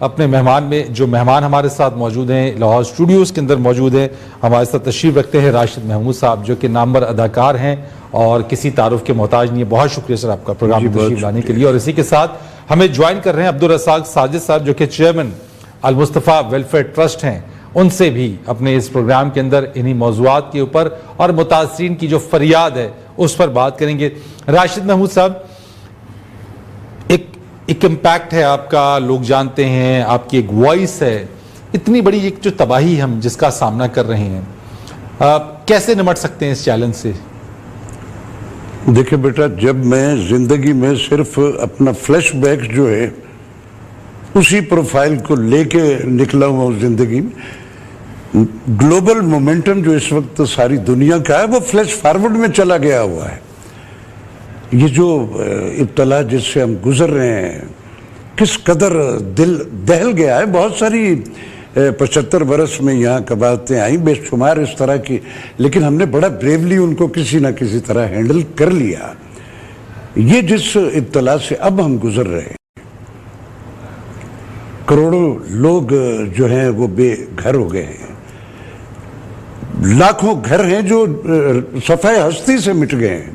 اپنے مہمان میں جو مہمان ہمارے ساتھ موجود ہیں لاہور اسٹوڈیوز کے اندر موجود ہیں، ہمارے ساتھ تشریف رکھتے ہیں راشد محمود صاحب جو کہ نامور اداکار ہیں اور کسی تعارف کے محتاج نہیں ہے. بہت شکریہ سر آپ کا پروگرام میں تشریف لانے کے لیے. اور اسی کے ساتھ ہمیں جوائن کر رہے ہیں عبدالرزاق ساجد صاحب جو کہ چیئرمین المصطفیٰ ویلفیئر ٹرسٹ ہیں. ان سے بھی اپنے اس پروگرام کے اندر انہی موضوعات کے اوپر اور متاثرین کی جو فریاد ہے اس پر بات کریں گے. راشد محمود صاحب، ایک امپیکٹ ہے آپ کا، لوگ جانتے ہیں، آپ کی ایک وائس ہے. اتنی بڑی ایک جو تباہی ہم جس کا سامنا کر رہے ہیں، کیسے نمٹ سکتے ہیں اس چیلنج سے؟ دیکھیں بیٹا، جب میں زندگی میں صرف اپنا فلیش بیک جو ہے اسی پروفائل کو لے کے نکلا ہوا ہوں زندگی میں، گلوبل مومنٹم جو اس وقت ساری دنیا کا ہے وہ فلیش فارورڈ میں چلا گیا ہوا ہے. یہ جو ابتلا جس سے ہم گزر رہے ہیں کس قدر دل دہل گیا ہے. بہت ساری 75 برس میں یہاں قباحتیں آئیں بے شمار اس طرح کی، لیکن ہم نے بڑا بریولی ان کو کسی نہ کسی طرح ہینڈل کر لیا. یہ جس ابتلا سے اب ہم گزر رہے ہیں، کروڑوں لوگ جو ہیں وہ بے گھر ہو گئے ہیں، لاکھوں گھر ہیں جو صفحہ ہستی سے مٹ گئے ہیں.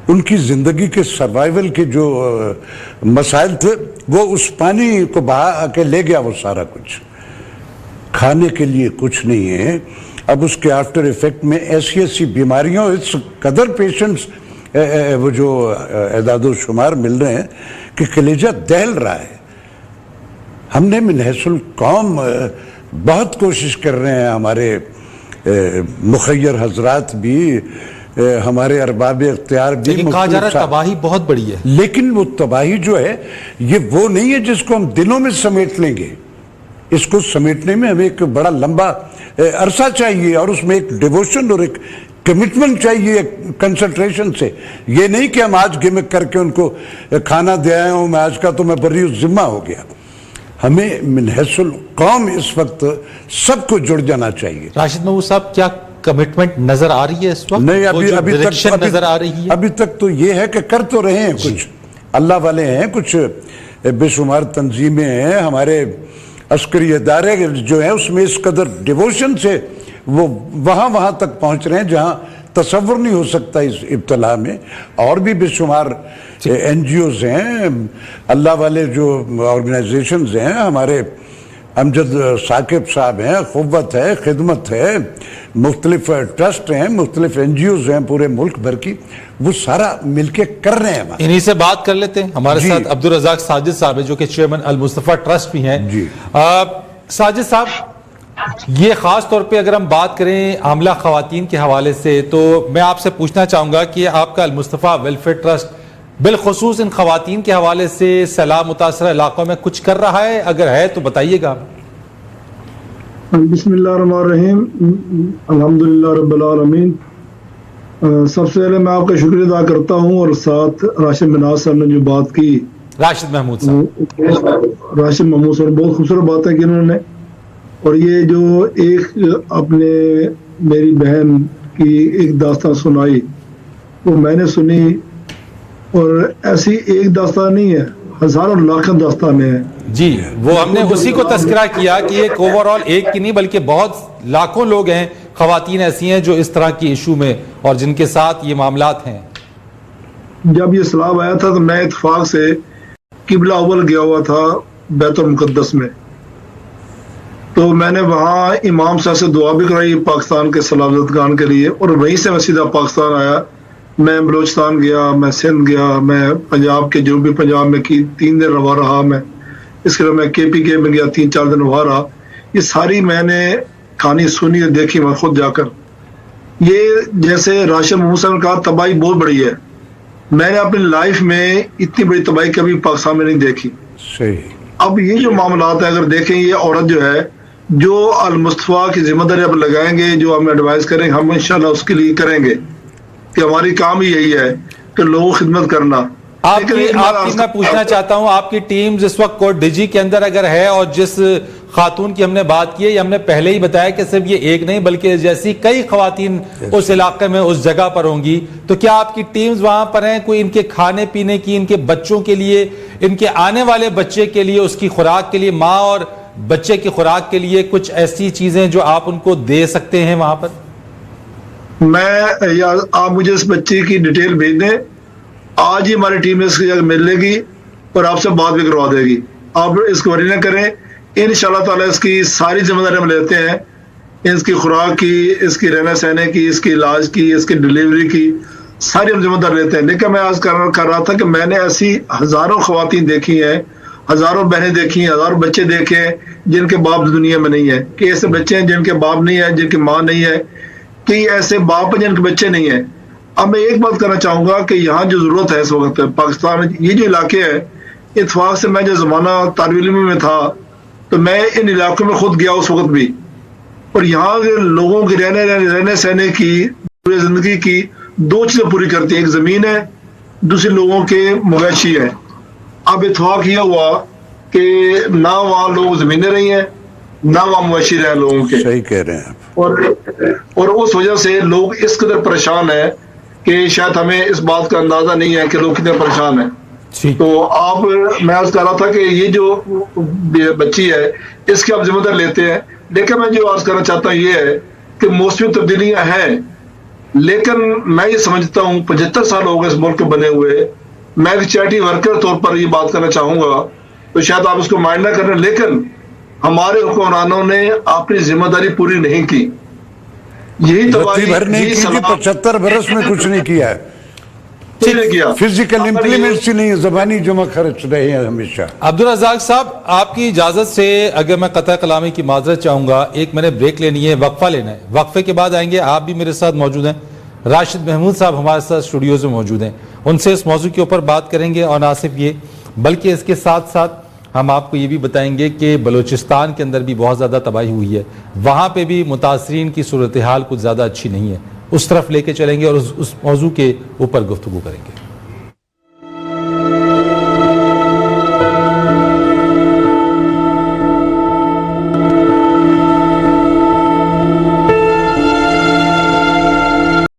ان کی زندگی کے سروائیول کے جو مسائل تھے وہ اس پانی کو بہا کے لے گیا وہ سارا کچھ. کھانے کے لیے کچھ نہیں ہے. اب اس کے آفٹر ایفیکٹ میں ایسی بیماریوں، اس قدر پیشنٹس وہ جو اعداد و شمار مل رہے ہیں کہ کلیجہ دہل رہا ہے. ہم نے من حیث القوم بہت کوشش کر رہے ہیں، ہمارے مخیر حضرات بھی، ہمارے ارباب اختیار بھی. لیکن کہا جا رہا ہے تباہی بہت بڑی ہے. لیکن وہ تباہی جو ہے یہ وہ نہیں ہے جس کو ہم دنوں میں سمیٹ لیں گے. اس کو سمیٹنے میں ہمیں ایک بڑا لمبا عرصہ چاہیے اور اس میں ایک ڈیووشن اور ایک کمٹمنٹ چاہیے کنسنٹریشن سے. یہ نہیں کہ ہم آج گمک کر کے ان کو کھانا دے آئے ہوں، میں آج کا تو میں بری ذمہ ہو گیا. ہمیں من حیث القوم اس وقت سب کو جڑ جانا چاہیے. راشد محمود صاحب، کیا کمٹمنٹ نظر آ رہی ہے اس وقت؟ نہیں، ابھی تک تو یہ ہے کہ کر تو رہے ہیں کچھ. اللہ والے ہیں، کچھ بے شمار تنظیمیں ہیں، ہمارے عسکری ادارے جو ہیں اس میں اس قدر ڈیووشن سے وہ وہاں تک پہنچ رہے ہیں جہاں تصور نہیں ہو سکتا اس ابتلا میں. اور بھی بے شمار این جی اوز ہیں، اللہ والے جو آرگنائزیشنز ہیں، ہمارے امجد ثاقب صاحب ہیں، قوت ہے، خدمت ہے، مختلف ٹرسٹ ہیں، مختلف این جی اوز ہیں پورے ملک بھر کی، وہ سارا مل کے کر رہے ہیں. انہی سے بات کر لیتے ہیں. ہمارے ساتھ عبدالرزاق ساجد صاحب ہیں جو کہ چیئرمین المصطفیٰ ٹرسٹ بھی ہیں. ساجد صاحب، یہ خاص طور پہ اگر ہم بات کریں حاملہ خواتین کے حوالے سے تو میں آپ سے پوچھنا چاہوں گا کہ آپ کا المصطفیٰ ویلفیئر ٹرسٹ بالخصوص ان خواتین کے حوالے سے سیلاب متاثرہ علاقوں میں کچھ کر رہا ہے؟ اگر ہے تو بتائیے گا. بسم اللہ الرحمن الرحیم، الحمدللہ رب العالمین. سب سے پہلے میں آپ کا شکریہ ادا کرتا ہوں اور ساتھ راشد مناز صاحب نے جو بات کی، راشد محمود صاحب بہت خوبصورت بات ہے کہ انہوں نے. اور یہ جو ایک اپنے میری بہن کی ایک داستان سنائی وہ میں نے سنی، اور ایسی ایک داستان نہیں ہے، ہزاروں لاکھوں داستانیں ہیں. جی، وہ ہم نے اسی کو تذکرہ کیا کہ ایک اوورال ایک کی نہیں بلکہ بہت لاکھوں لوگ ہیں، خواتین ایسی ہیں جو اس طرح کی ایشو میں اور جن کے ساتھ یہ معاملات ہیں. جب یہ سیلاب آیا تھا تو میں اتفاق سے قبلہ اول گیا ہوا تھا بیت المقدس میں، تو میں نے وہاں امام صاحب سے دعا بھی کرائی پاکستان کے سیلاب زدگان کے لیے، اور وہیں سے میں سیدھا پاکستان آیا. میں بلوچستان گیا، میں سندھ گیا، میں پنجاب کے جنوبی پنجاب میں 3 دن رہا رہا. میں اس کے بعد میں KPK میں گیا، 3-4 دن رہا. یہ ساری میں نے کہانی سنی اور دیکھی میں خود جا کر. یہ جیسے راشد محمود صاحب نے کہا تباہی بہت بڑی ہے. میں نے اپنی لائف میں اتنی بڑی تباہی کبھی پاکستان میں نہیں دیکھی. اب یہ جو معاملات ہیں اگر دیکھیں، یہ عورت جو ہے جو المصطفیٰ کی ذمہ داری اب لگائیں گے، جو ہم ایڈوائز کریں گے، ہم انشاءاللہ اس کے لیے کریں گے کہ ہماری کام ہی یہی ہے کہ لوگوں خدمت کرنا. آپ کی میں پوچھنا چاہتا ہوں، آپ کی ٹیم اس وقت کوٹ ڈیجی کے اندر اگر ہے، اور جس خاتون کی ہم نے بات کی ہے، یہ ہم نے پہلے ہی بتایا کہ صرف یہ ایک نہیں بلکہ جیسی کئی خواتین اس علاقے میں اس جگہ پر ہوں گی، تو کیا آپ کی ٹیمز وہاں پر ہیں؟ کوئی ان کے کھانے پینے کی، ان کے بچوں کے لیے ان کے آنے والے بچے کے لیے، اس کی خوراک کے لیے، ماں اور بچے کی خوراک کے لیے کچھ ایسی چیزیں جو آپ ان کو دے سکتے ہیں وہاں پر؟ آپ مجھے اس بچے کی ڈیٹیل بھیج دیں، آج ہی ہماری ٹیم اس کی جگہ مل لے گی اور آپ سے بات بھی کروا دے گی. آپ اس کو وری نہ کریں، انشاءاللہ تعالی اس کی ساری ذمہ داری ہم لیتے ہیں، اس کی خوراک کی، اس کی رہنے سہنے کی، اس کی علاج کی، اس کی ڈلیوری کی، ساری ہم ذمہ دار لیتے ہیں. لیکن میں آج کر رہا تھا کہ میں نے ایسی ہزاروں خواتین دیکھی ہیں، ہزاروں بہنیں دیکھی ہیں، ہزاروں بچے دیکھے ہیں جن کے باپ دنیا میں نہیں ہے، کہ ایسے بچے ہیں جن کے باپ نہیں ہے، جن کی ماں نہیں ہے، کئی ایسے باپ ہیں جن کے بچے نہیں ہیں. اب میں ایک بات کرنا چاہوں گا کہ یہاں جو ضرورت ہے اس وقت پاکستان میں، یہ جو علاقے ہیں، اتفاق سے میں جو زمانہ طالب علم میں تھا تو میں ان علاقوں میں خود گیا اس وقت بھی، اور یہاں کے لوگوں کی رہنے سہنے کی، پوری زندگی کی دو چیزیں پوری کرتی ہیں، ایک زمین ہے، دوسرے لوگوں کے مویشی ہے. اب اتفاق یہ ہوا کہ نہ وہاں لوگ زمینیں رہی ہیں، نہ وہاں مویشی رہے لوگوں کے. صحیح کہہ رہے ہیں آپ. اور اس وجہ سے لوگ اس قدر پریشان ہیں کہ شاید ہمیں اس بات کا اندازہ نہیں ہے کہ لوگ کتنے پریشان ہیں. تو آپ، میں عرض کر رہا تھا کہ یہ جو بچی ہے اس کی آپ ذمہ دار لیتے ہیں، لیکن میں جو عرض کرنا چاہتا ہوں یہ ہے کہ موسمی تبدیلیاں ہیں، لیکن میں یہ سمجھتا ہوں 75 سال ہو گئے اس ملک کے بنے ہوئے، میں ایک چیریٹی ورکر طور پر یہ بات کرنا چاہوں گا، تو شاید آپ اس کو مائنڈ نہ کریں، لیکن ہمارے حکمرانوں نے اپنی ذمہ داری پوری نہیں کی. یہی رتی بھر نہیں کی تھی، 75 برس میں کچھ نہیں کیا ہے. فزیکل امپلیمنٹس ہی نہیں، زبانی جمع خرچ رہے ہیں ہمیشہ. عبدالرزاق صاحب، آپ کی اجازت سے اگر میں قطع کلامی کی معذرت چاہوں گا، ایک میں نے بریک لینی ہے، وقفہ لینا ہے. وقفے کے بعد آئیں گے، آپ بھی میرے ساتھ موجود ہیں، راشد محمود صاحب ہمارے ساتھ اسٹوڈیوز میں موجود ہیں، ان سے اس موضوع کے اوپر بات کریں گے. اور نہ صرف یہ بلکہ اس کے ساتھ ساتھ ہم آپ کو یہ بھی بتائیں گے کہ بلوچستان کے اندر بھی بہت زیادہ تباہی ہوئی ہے، وہاں پہ بھی متاثرین کی صورتحال کچھ زیادہ اچھی نہیں ہے، اس طرف لے کے چلیں گے اور اس موضوع کے اوپر گفتگو کریں گے.